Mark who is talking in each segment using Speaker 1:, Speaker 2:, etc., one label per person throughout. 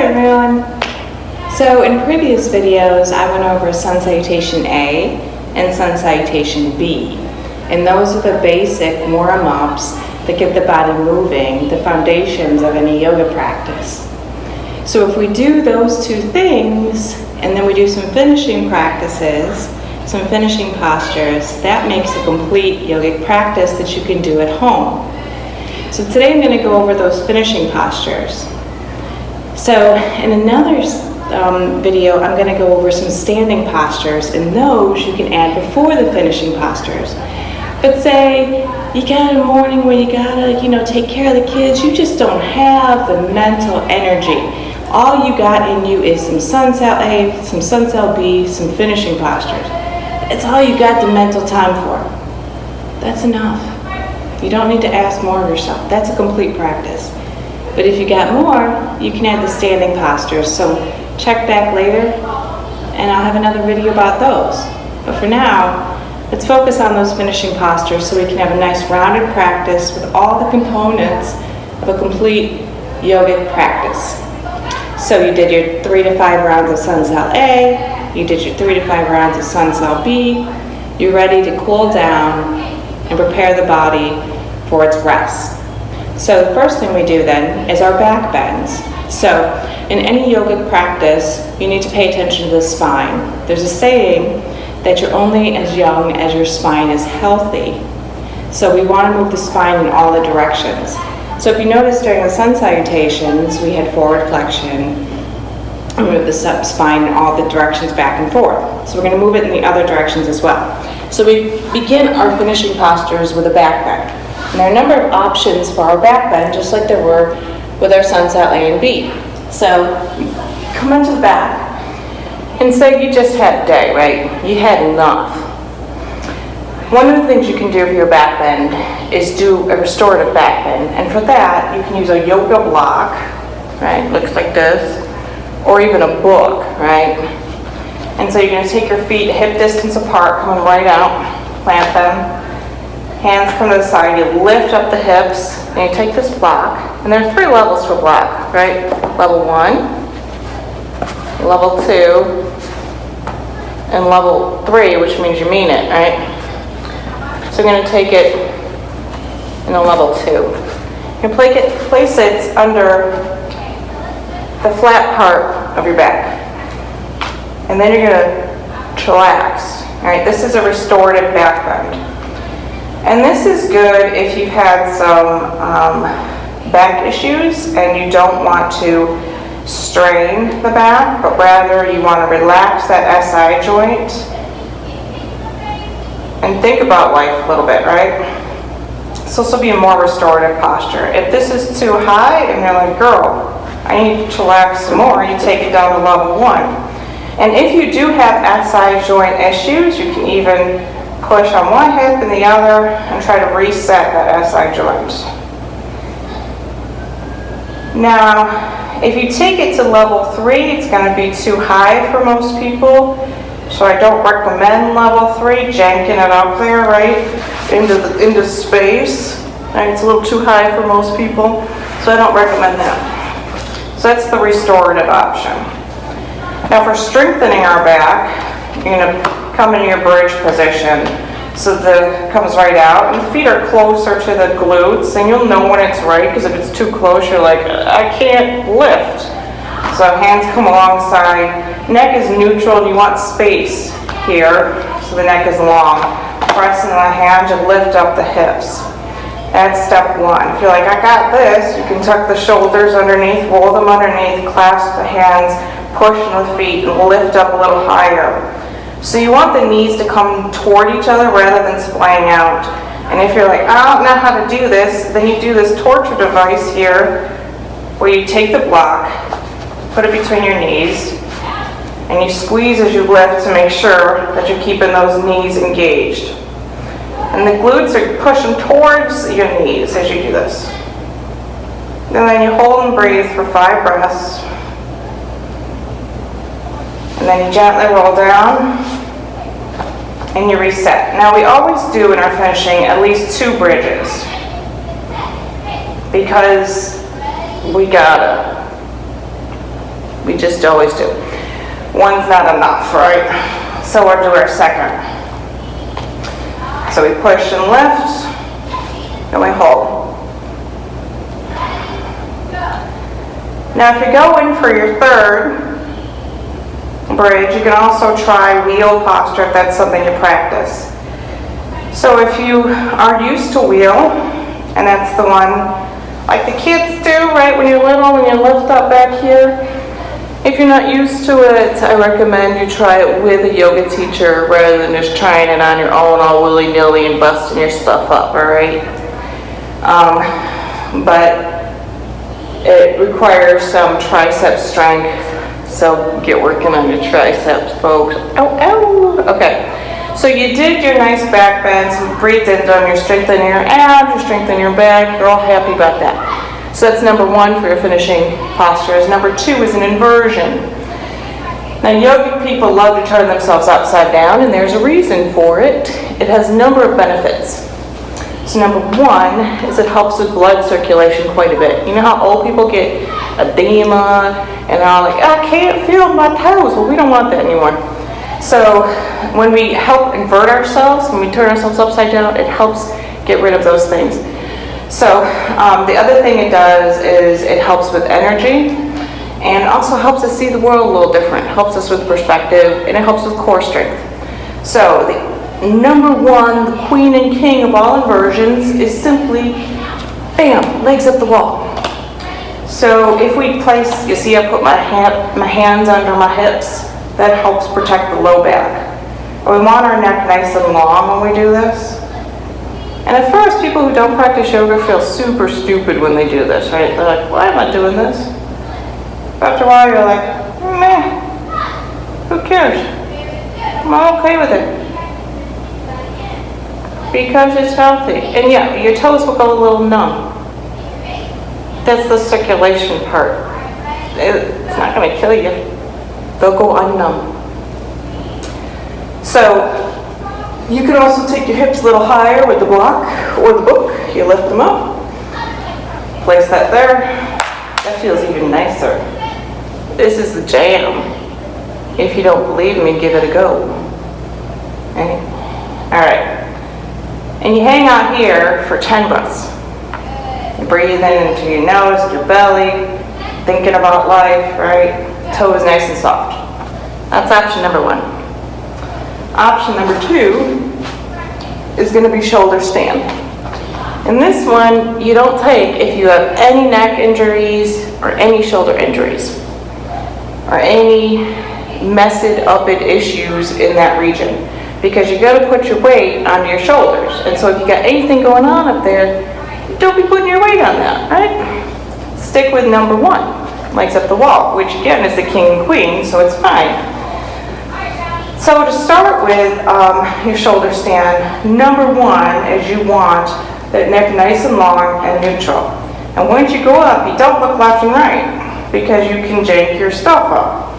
Speaker 1: everyone. So in previous videos, I went over Sun Salutation A and Sun Salutation B. And those are the basic warm-ups that get the body moving, the foundations of any yoga practice. So if we do those two things, and then we do some finishing practices, some finishing postures, that makes a complete yogic practice that you can do at home. So today I'm going to go over those finishing postures. So in another video, I'm going to go over some standing postures, and those you can add before the finishing postures. But say you got a morning where you gotta, take care of the kids, you just don't have the mental energy. All you got in you is some Sun Sal A, some Sun Sal B, some finishing postures. It's all you got the mental time for. That's enough. You don't need to ask more of yourself. That's a complete practice. But if you got more, you can add the standing postures. So check back later, and I'll have another video about those. But for now, let's focus on those finishing postures so we can have a nice rounded practice with all the components of a complete yogic practice. So you did your 3 to 5 rounds of Sun Sal A, you did your 3 to 5 rounds of Sun Sal B, you're ready to cool down and prepare the body for its rest. So the first thing we do then is our back bends. So in any yogic practice, you need to pay attention to the spine. There's a saying that you're only as young as your spine is healthy. So we want to move the spine in all the directions. So if you notice during the Sun Salutations, we had forward flexion, and move the spine in all the directions back and forth. So we're going to move it in the other directions as well. So we begin our finishing postures with a back bend. And there are a number of options for our back bend, just like there were with our Sun Sal A and B. So come into the back, and say you just had a day, right? You had enough. One of the things you can do for your back bend is do a restorative back bend. And for that, you can use a yoga block, right? Looks like this. Or even a book, right? And so you're going to take your feet hip distance apart, coming right out, plant them. Hands come to the side, you lift up the hips, and you take this block. And there are 3 levels to a block, right? Level 1, level 2, and level 3, which means you mean it, right? So I'm going to take it in a level 2. You place it under the flat part of your back. And then you're going to chillax. All right, this is a restorative back bend. And this is good if you've had some back issues and you don't want to strain the back, but rather you want to relax that SI joint and think about life a little bit, right? So this will be a more restorative posture. If this is too high and you're like, girl, I need to relax some more, you take it down to level 1. And if you do have SI joint issues, you can even push on one hip and the other and try to reset that SI joint. Now, if you take it to level 3, it's going to be too high for most people. So I don't recommend level 3, janking it up there, right, into space. Right? It's a little too high for most people, so I don't recommend that. So that's the restorative option. Now for strengthening our back, you're going to come into your bridge position. So it comes right out, and the feet are closer to the glutes, and you'll know when it's right, because if it's too close, you're like, I can't lift. So hands come alongside, neck is neutral, and you want space here, so the neck is long. Press into the hands and lift up the hips. That's step 1. If you're like, I got this, you can tuck the shoulders underneath, roll them underneath, clasp the hands, push the feet, and lift up a little higher. So you want the knees to come toward each other rather than splaying out. And if you're like, I don't know how to do this, then you do this torture device here, where you take the block, put it between your knees, and you squeeze as you lift to make sure that you're keeping those knees engaged. And the glutes are pushing towards your knees as you do this. And then you hold and breathe for 5 breaths. And then you gently roll down and you reset. Now we always do in our finishing at least 2 bridges because we gotta. We just always do. One's not enough, right? So we'll do our second. So we push and lift, and we hold. Now if you go in for your third bridge, you can also try wheel posture if that's something you practice. So if you are used to wheel, and that's the one like the kids do, right, when you're little, when you lift up back here. If you're not used to it, I recommend you try it with a yoga teacher rather than just trying it on your own all willy-nilly and busting your stuff up, all right? But it requires some tricep strength, so get working on your triceps, folks. Ow, ow. Okay, so you did your nice back bends, you breathed into them, you're strengthening your abs, you're strengthening your back, you're all happy about that. So that's number one for your finishing postures. Number two is an inversion. Now yogic people love to turn themselves upside down, and there's a reason for it. It has a number of benefits. So number one is it helps with blood circulation quite a bit. You know how old people get edema and they're all like, I can't feel my toes. Well, we don't want that anymore. So when we help invert ourselves, when we turn ourselves upside down, it helps get rid of those things. So the other thing it does is it helps with energy and also helps us see the world a little different. It helps us with perspective, and it helps with core strength. So the number one, the queen and king of all inversions is simply, bam, legs up the wall. So if we place, you see I put my hands under my hips, that helps protect the low back. We want our neck nice and long when we do this. And at first, people who don't practice yoga feel super stupid when they do this, right? They're like, why am I doing this? After a while, you're like, meh, who cares? I'm okay with it. Because it's healthy. And yeah, your toes will go a little numb. That's the circulation part. It's not going to kill you. They'll go unnumb. So, you can also take your hips a little higher with the block or the book. You lift them up, place that there. That feels even nicer. This is the jam. If you don't believe me, give it a go. Okay? All right. And you hang out here for 10 breaths. You breathe in into your nose, your belly, thinking about life, right? Toes nice and soft. That's option number one. Option number two is going to be shoulder stand. And this one you don't take if you have any neck injuries or any shoulder injuries or any messed up issues in that region, because you got to put your weight onto your shoulders. And so if you got anything going on up there, don't be putting your weight on that, right? Stick with number one, legs up the wall, which again is the king and queen, so it's fine. So to start with your shoulder stand, number one is you want that neck nice and long and neutral. And once you go up, you don't look left and right because you can jank your stuff up.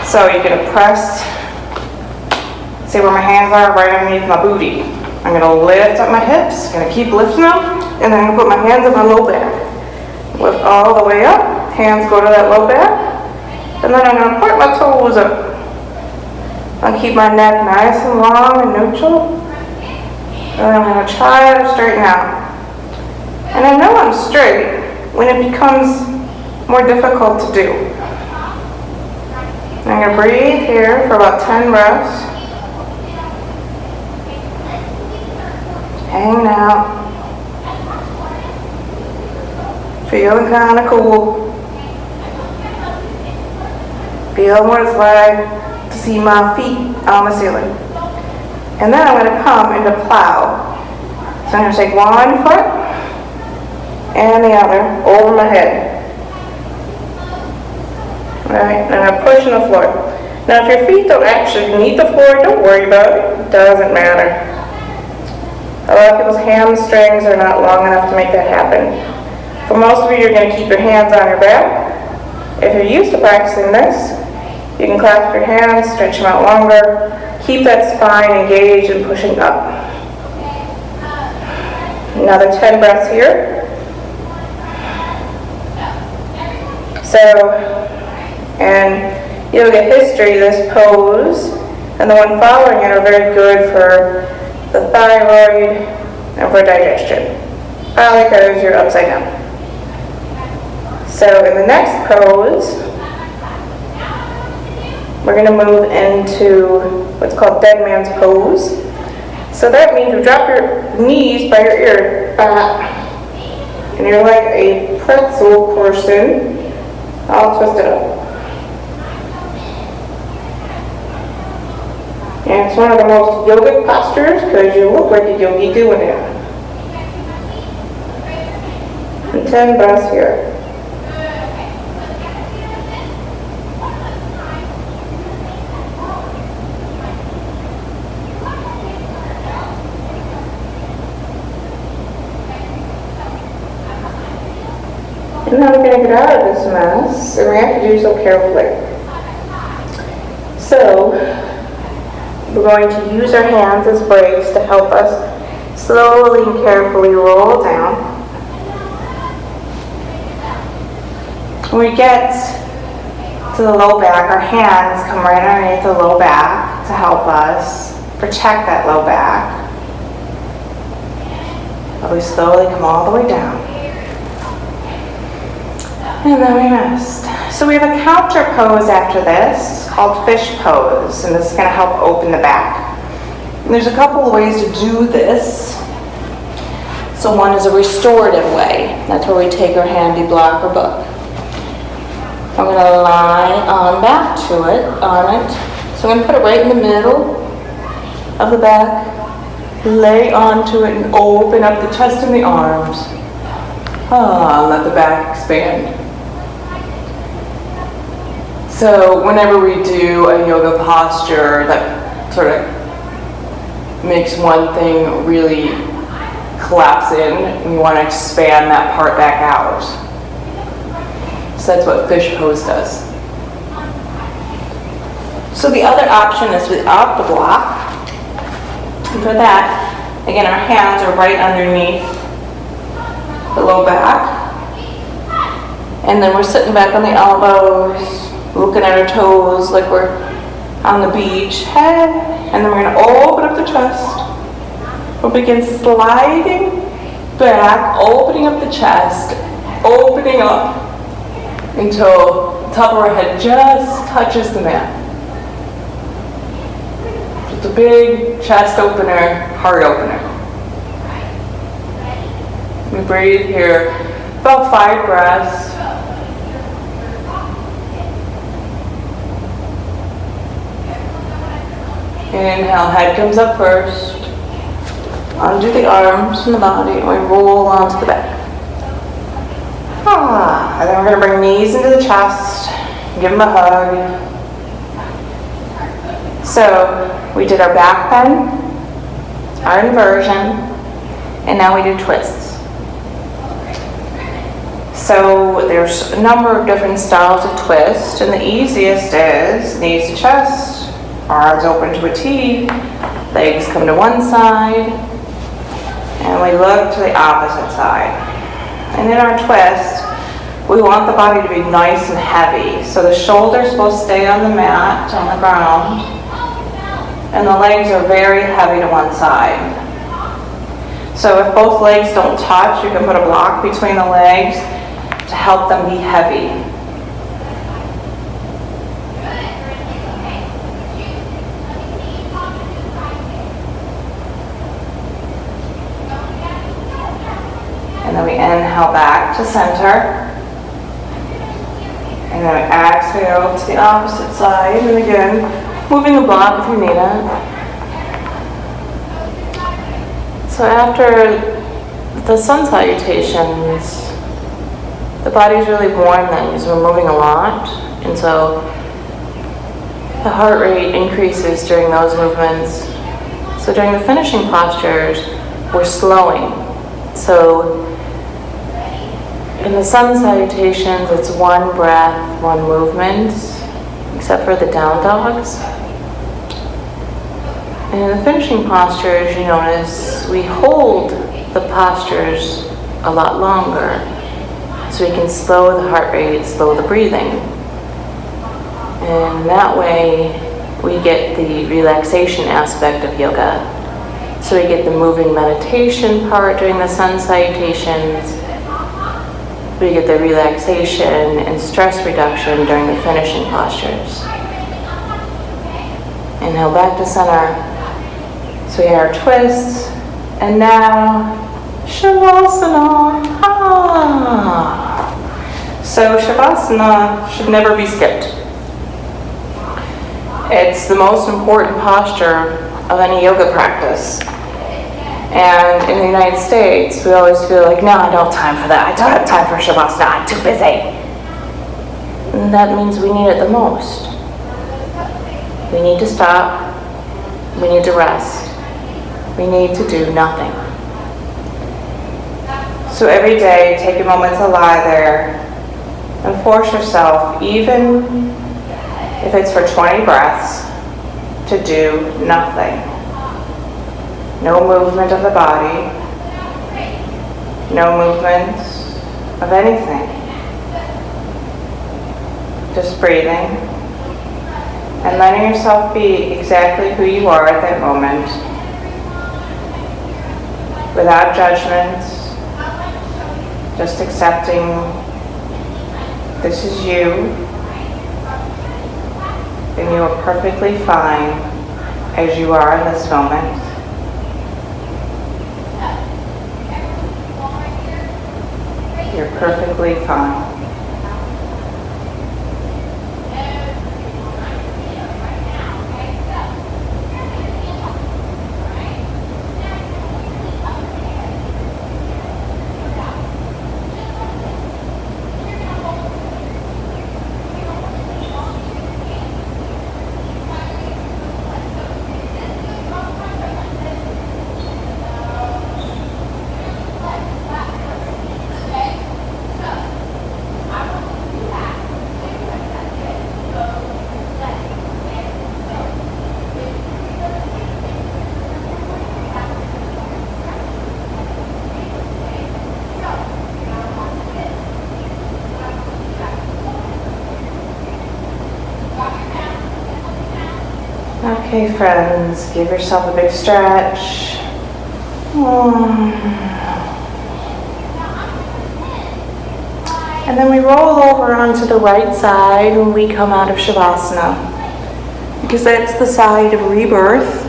Speaker 1: So you're going to press, see where my hands are, right underneath my booty. I'm going to lift up my hips, going to keep lifting them, and then I'm going to put my hands on my low back. Lift all the way up, hands go to that low back, and then I'm going to point my toes up. I'll keep my neck nice and long and neutral. And then I'm going to try to straighten out. And I know I'm straight when it becomes more difficult to do. I'm going to breathe here for about 10 breaths. Hanging out. Feeling kind of cool. Feeling what it's like to see my feet on the ceiling. And then I'm going to come into plow. So I'm going to take one foot and the other over my head. Right, and I'm pushing the floor. Now if your feet don't actually meet the floor, don't worry about it. It doesn't matter. A lot of people's hamstrings are not long enough to make that happen. For most of you, you're going to keep your hands on your back. If you're used to practicing this, you can clasp your hands, stretch them out longer, keep that spine engaged and pushing up. Another 10 breaths here. So And you look at history, this pose and the one following it are very good for the thyroid and for digestion. Probably because you're upside down. So in the next pose, we're going to move into what's called dead man's pose. So that means you drop your knees by your ear back, and you're like a pretzel person, all twisted up. And it's one of the most yogic postures because you look like a yogi doing it. And 10 breaths here. And now we're going to get out of this mess, and we have to do so carefully. So, we're going to use our hands as brakes to help us slowly and carefully roll down. When we get to the low back, our hands come right underneath the low back to help us protect that low back. But we slowly come all the way down. And then we rest. So we have a counter pose after this called fish pose, and this is going to help open the back. And there's a couple of ways to do this. So one is a restorative way. That's where we take our handy block or book. I'm going to lie on back to it, on it. So I'm going to put it right in the middle of the back, lay onto it and open up the chest and the arms. Let the back expand. So whenever we do a yoga posture that sort of makes one thing really collapse in, we want to expand that part back out. So that's what fish pose does. So the other option is without the block. And for that, again, our hands are right underneath the low back. And then we're sitting back on the elbows, looking at our toes like we're on the beach. And then we're going to open up the chest. We'll begin sliding back, opening up the chest, opening up until the top of our head just touches the mat. Just a big chest opener, heart opener. We breathe here about 5 breaths. Inhale, head comes up first. Undo the arms from the body, and we roll onto the back. And then we're going to bring knees into the chest, give them a hug. So we did our back bend, our inversion, and now we do twists. So there's a number of different styles of twist, and the easiest is knees to chest, arms open to a T, legs come to one side, and we look to the opposite side. And in our twist, we want the body to be nice and heavy. So the shoulders supposed to stay on the mat, on the ground, and the legs are very heavy to one side. So if both legs don't touch, you can put a block between the legs to help them be heavy. And then we inhale back to center. And then we exhale to the opposite side. And again, moving the block if you need it. So after the sun salutations, the body's really warm then because we're moving a lot. And so the heart rate increases during those movements. So during the finishing postures, we're slowing. So in the sun salutations, it's one breath, one movement, except for the down dogs. And in the finishing postures, you notice we hold the postures a lot longer, so we can slow the heart rate, slow the breathing. And that way we get the relaxation aspect of yoga. So we get the moving meditation part during the sun salutations. We get the relaxation and stress reduction during the finishing postures. And now back to center. So we have our twists, and now Shavasana. So Shavasana should never be skipped. It's the most important posture of any yoga practice. And in the United States, we always feel like, no, I don't have time for that. I don't have time for Shavasana. I'm too busy. And that means we need it the most. We need to stop. We need to rest. We need to do nothing. So every day, take a moment to lie there and force yourself, even if it's for 20 breaths, to do nothing. No movement of the body, no movement of anything. Just breathing and letting yourself be exactly who you are at that moment, without judgment, just accepting this is you, and you are perfectly fine as you are in this moment. You're perfectly fine. Okay, friends, give yourself a big stretch. And then we roll over onto the right side when we come out of Shavasana, because that's the side of rebirth,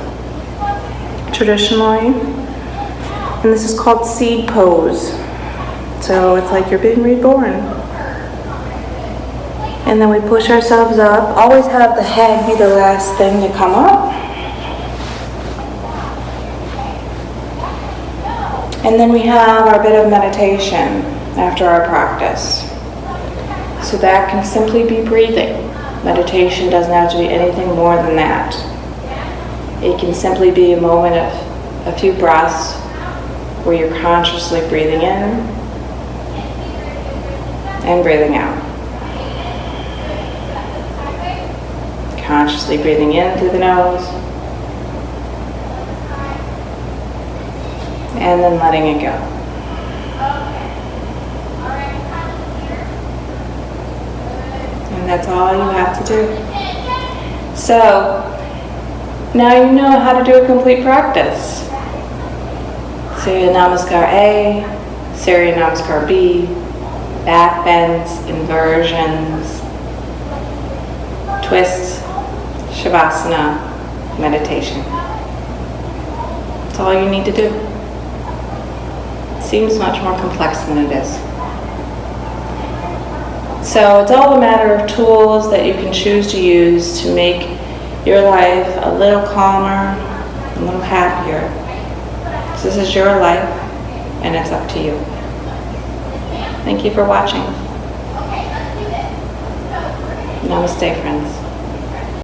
Speaker 1: traditionally. And this is called seed pose. So it's like you're being reborn. And then we push ourselves up. Always have the head be the last thing to come up. And then we have our bit of meditation after our practice. So that can simply be breathing. Meditation doesn't have to be anything more than that. It can simply be a moment of a few breaths where you're consciously breathing in and breathing out. Consciously breathing in through the nose and then letting it go. And that's all you have to do. So now you know how to do a complete practice. Surya Namaskar A, Surya Namaskar B, back bends, inversions, twists, Shavasana, meditation. That's all you need to do. It seems much more complex than it is. So it's all a matter of tools that you can choose to use to make your life a little calmer, a little happier. So this is your life, and it's up to you. Thank you for watching. Namaste, friends.